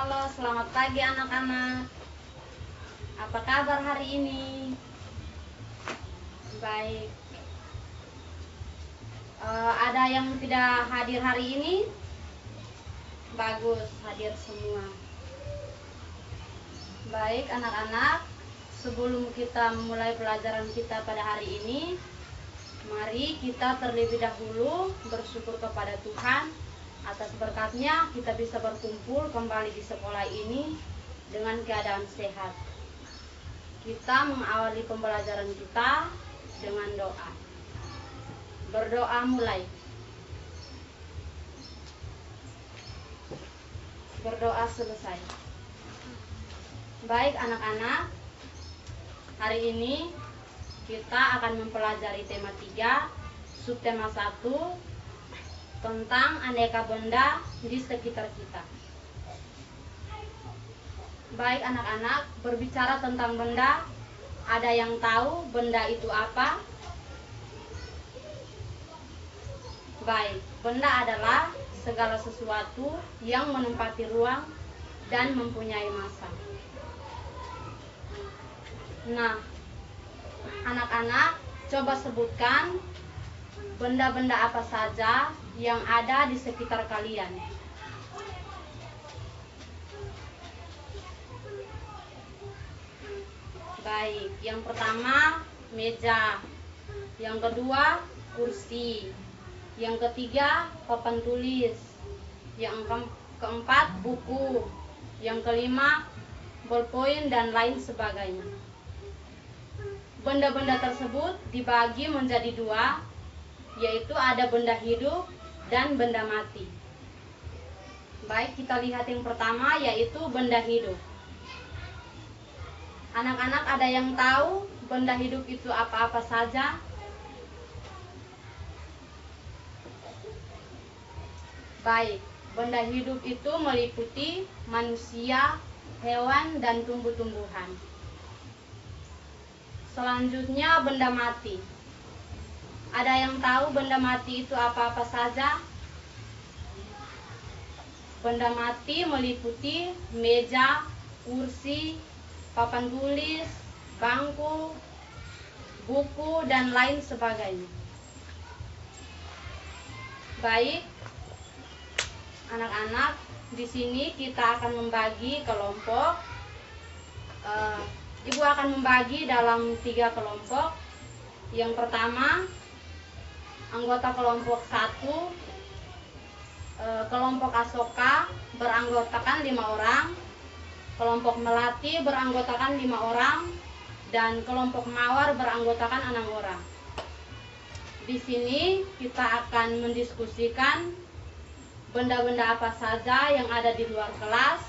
Halo, selamat pagi anak-anak. Apa kabar hari ini? Baik. Ada yang tidak hadir hari ini? Bagus, hadir semua. Baik anak-anak, sebelum kita memulai pelajaran kita pada hari ini, mari kita terlebih dahulu bersyukur kepada Tuhan atas berkatnya kita bisa berkumpul kembali di sekolah ini dengan keadaan sehat. Kita mengawali pembelajaran kita dengan doa. Berdoa mulai. Berdoa selesai. Baik anak-anak, hari ini kita akan mempelajari tema 3, subtema 1, tentang aneka benda di sekitar kita. Baik anak-anak, berbicara tentang benda, ada yang tahu benda itu apa? Baik, benda adalah segala sesuatu yang menempati ruang dan mempunyai massa. Nah, anak-anak, coba sebutkan benda-benda apa saja yang ada di sekitar kalian. Baik, yang pertama meja, yang kedua kursi, yang ketiga papan tulis, yang keempat buku, yang kelima bolpoin dan lain sebagainya. Benda-benda tersebut dibagi menjadi dua, yaitu ada benda hidup dan benda mati. Baik, kita lihat yang pertama, yaitu benda hidup. Anak-anak ada yang tahu benda hidup itu apa-apa saja? Baik, benda hidup itu meliputi manusia, hewan, dan tumbuh-tumbuhan. Selanjutnya benda mati. Ada yang tahu benda mati itu apa-apa saja? Benda mati meliputi meja, kursi, papan tulis, bangku, buku, dan lain sebagainya. Baik, anak-anak, di sini kita akan membagi kelompok. Ibu akan membagi dalam 3 kelompok. Yang pertama, anggota kelompok 1, kelompok Asoka beranggotakan 5 orang, kelompok Melati beranggotakan 5 orang, dan kelompok Mawar beranggotakan 6 orang. Di sini kita akan mendiskusikan benda-benda apa saja yang ada di luar kelas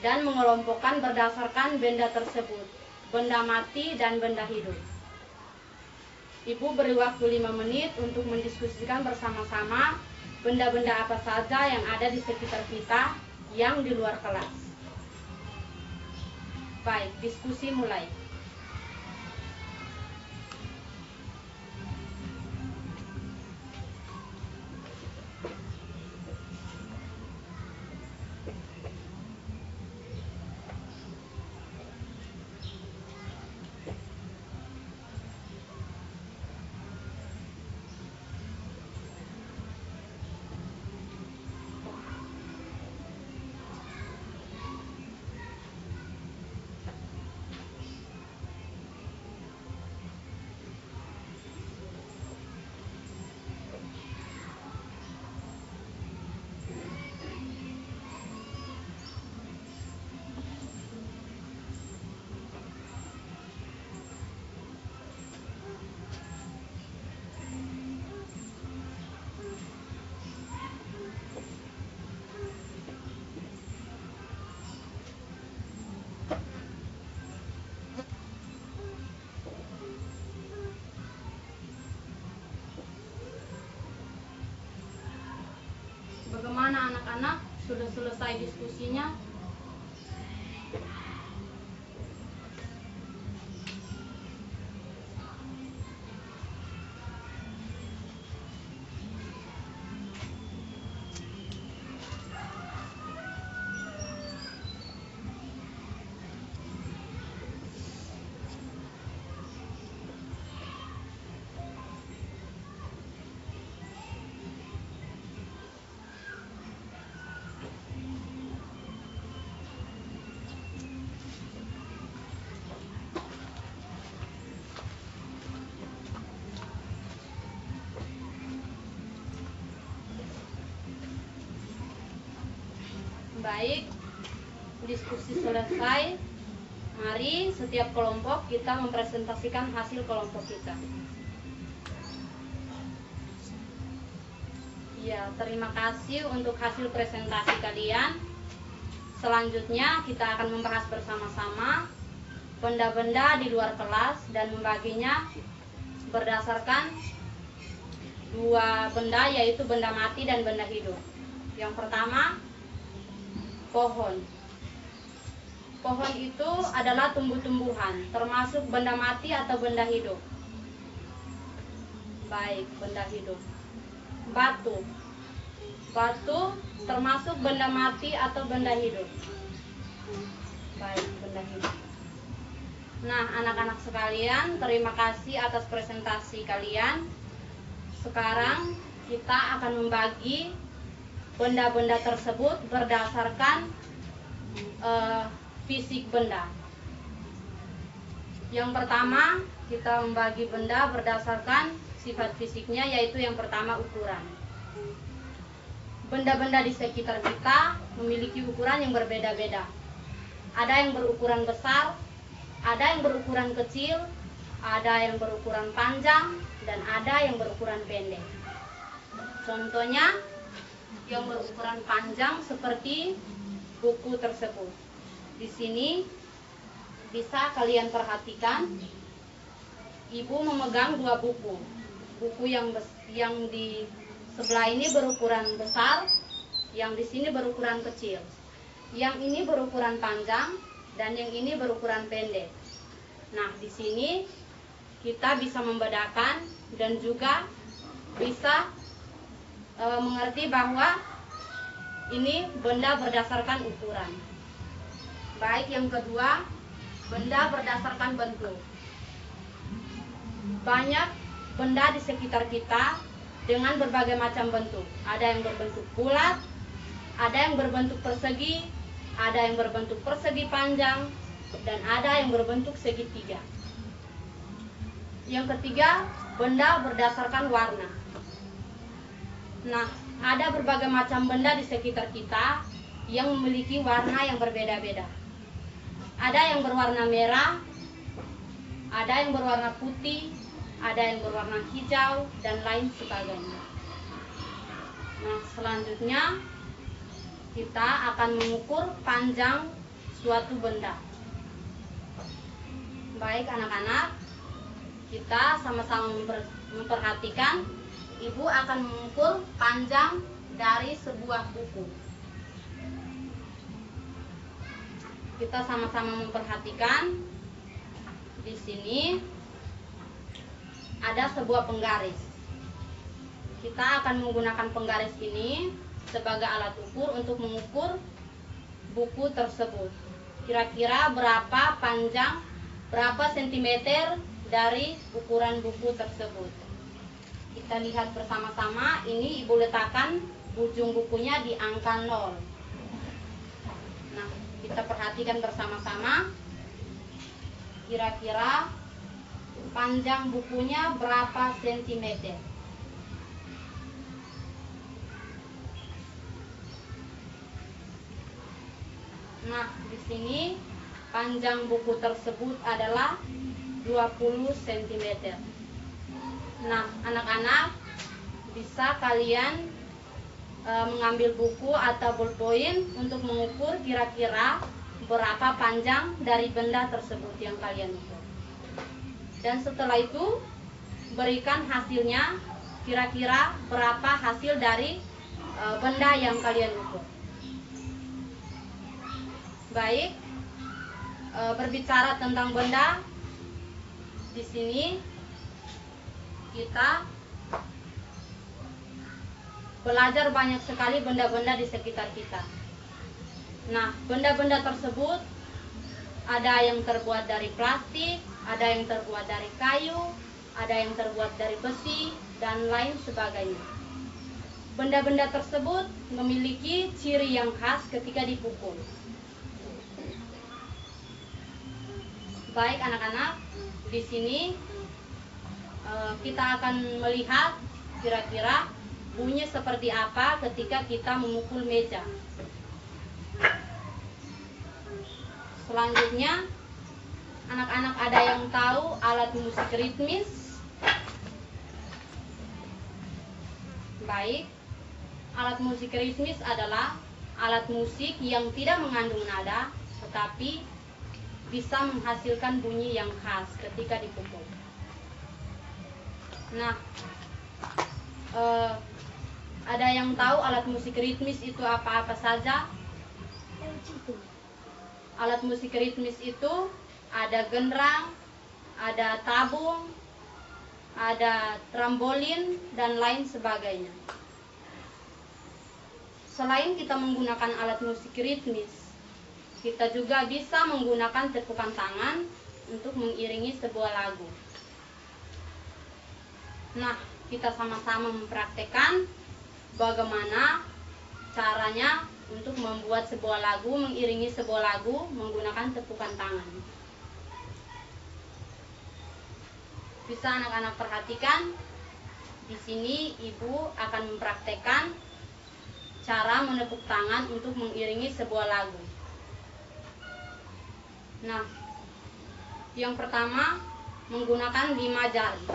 dan mengelompokkan berdasarkan benda tersebut, benda mati dan benda hidup. Ibu beri waktu 5 menit untuk mendiskusikan bersama-sama benda-benda apa saja yang ada di sekitar kita yang di luar kelas. Baik, diskusi mulai. Bagaimana anak-anak? Sudah selesai diskusinya? Baik, diskusi selesai. Mari setiap kelompok kita mempresentasikan hasil kelompok kita. Ya, terima kasih untuk hasil presentasi kalian. Selanjutnya kita akan membahas bersama-sama benda-benda di luar kelas dan membaginya berdasarkan dua benda, yaitu benda mati dan benda hidup. Yang pertama, pohon. Pohon itu adalah tumbuh-tumbuhan, termasuk benda mati atau benda hidup. Baik, benda hidup. Batu. Batu termasuk benda mati atau benda hidup. Baik, benda hidup. Nah, anak-anak sekalian, terima kasih atas presentasi kalian. Sekarang kita akan membagi benda-benda tersebut berdasarkan fisik benda. Yang pertama, kita membagi benda berdasarkan sifat fisiknya, yaitu yang pertama, ukuran. Benda-benda di sekitar kita memiliki ukuran yang berbeda-beda. Ada yang berukuran besar, ada yang berukuran kecil, ada yang berukuran panjang, dan ada yang berukuran pendek. Contohnya, yang berukuran panjang seperti buku tersebut. Di sini bisa kalian perhatikan, ibu memegang dua buku. Buku yang di sebelah ini berukuran besar, yang di sini berukuran kecil. Yang ini berukuran panjang dan yang ini berukuran pendek. Nah, di sini kita bisa membedakan dan juga bisa mengerti bahwa ini benda berdasarkan ukuran. Baik, yang kedua, benda berdasarkan bentuk. Banyak benda di sekitar kita dengan berbagai macam bentuk. Ada yang berbentuk bulat, ada yang berbentuk persegi, ada yang berbentuk persegi panjang, dan ada yang berbentuk segitiga. Yang ketiga, benda berdasarkan warna. Nah, ada berbagai macam benda di sekitar kita yang memiliki warna yang berbeda-beda. Ada yang berwarna merah, ada yang berwarna putih, ada yang berwarna hijau, dan lain sebagainya. Nah, selanjutnya kita akan mengukur panjang suatu benda. Baik anak-anak, kita sama-sama memperhatikan. Ibu akan mengukur panjang dari sebuah buku. Kita sama-sama memperhatikan. Di sini ada sebuah penggaris. Kita akan menggunakan penggaris ini sebagai alat ukur untuk mengukur buku tersebut. Kira-kira berapa panjang, berapa sentimeter dari ukuran buku tersebut. Kita lihat bersama-sama. Ini ibu letakkan ujung bukunya di angka 0. Nah, kita perhatikan bersama-sama. Kira-kira panjang bukunya berapa sentimeter. Nah, di sini panjang buku tersebut adalah 20 cm. Nah, anak-anak bisa kalian mengambil buku atau ballpoint untuk mengukur kira-kira berapa panjang dari benda tersebut yang kalian ukur. Dan setelah itu berikan hasilnya, kira-kira berapa hasil dari benda yang kalian ukur. Baik, berbicara tentang benda, di sini kita belajar banyak sekali benda-benda di sekitar kita. Nah, benda-benda tersebut ada yang terbuat dari plastik, ada yang terbuat dari kayu, ada yang terbuat dari besi, dan lain sebagainya. Benda-benda tersebut memiliki ciri yang khas ketika dipukul. Baik anak-anak, di sini kita akan melihat kira-kira bunyi seperti apa ketika kita memukul meja. Selanjutnya, anak-anak ada yang tahu alat musik ritmis? Baik, alat musik ritmis adalah alat musik yang tidak mengandung nada, tetapi bisa menghasilkan bunyi yang khas ketika dipukul. Nah, ada yang tahu alat musik ritmis itu apa-apa saja? Alat musik ritmis itu ada genderang, ada tabung, ada trambolin, dan lain sebagainya. Selain kita menggunakan alat musik ritmis, kita juga bisa menggunakan tepukan tangan untuk mengiringi sebuah lagu. Nah, kita sama-sama mempraktekkan bagaimana caranya untuk membuat sebuah lagu, mengiringi sebuah lagu menggunakan tepukan tangan. Bisa anak-anak perhatikan, di sini ibu akan mempraktekkan cara menepuk tangan untuk mengiringi sebuah lagu. Nah, yang pertama menggunakan 5 jari.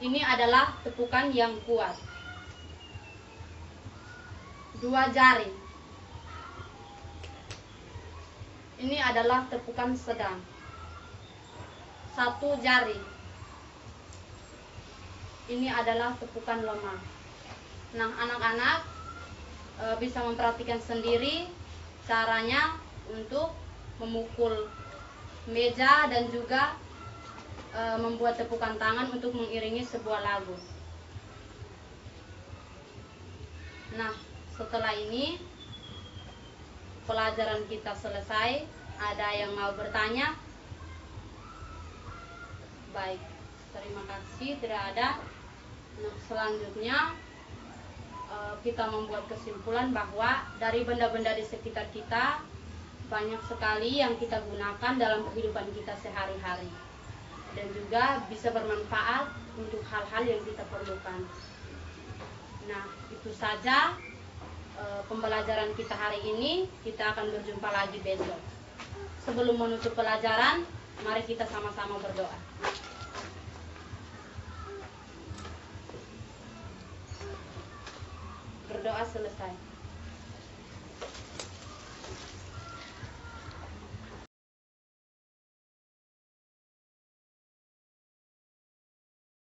Ini adalah tepukan yang kuat. 2 jari. Ini adalah tepukan sedang. 1 jari. Ini adalah tepukan lemah. Nah, anak-anak bisa memperhatikan sendiri caranya untuk memukul meja dan juga membuat tepukan tangan untuk mengiringi sebuah lagu. Nah, setelah ini pelajaran kita selesai. Ada yang mau bertanya? Baik, terima kasih. Tidak ada. Nah, selanjutnya kita membuat kesimpulan bahwa dari benda-benda di sekitar kita banyak sekali yang kita gunakan dalam kehidupan kita sehari-hari, dan juga bisa bermanfaat untuk hal-hal yang kita perlukan. Nah, itu saja pembelajaran kita hari ini. Kita akan berjumpa lagi besok. Sebelum menutup pelajaran, mari kita sama-sama berdoa. Berdoa selesai.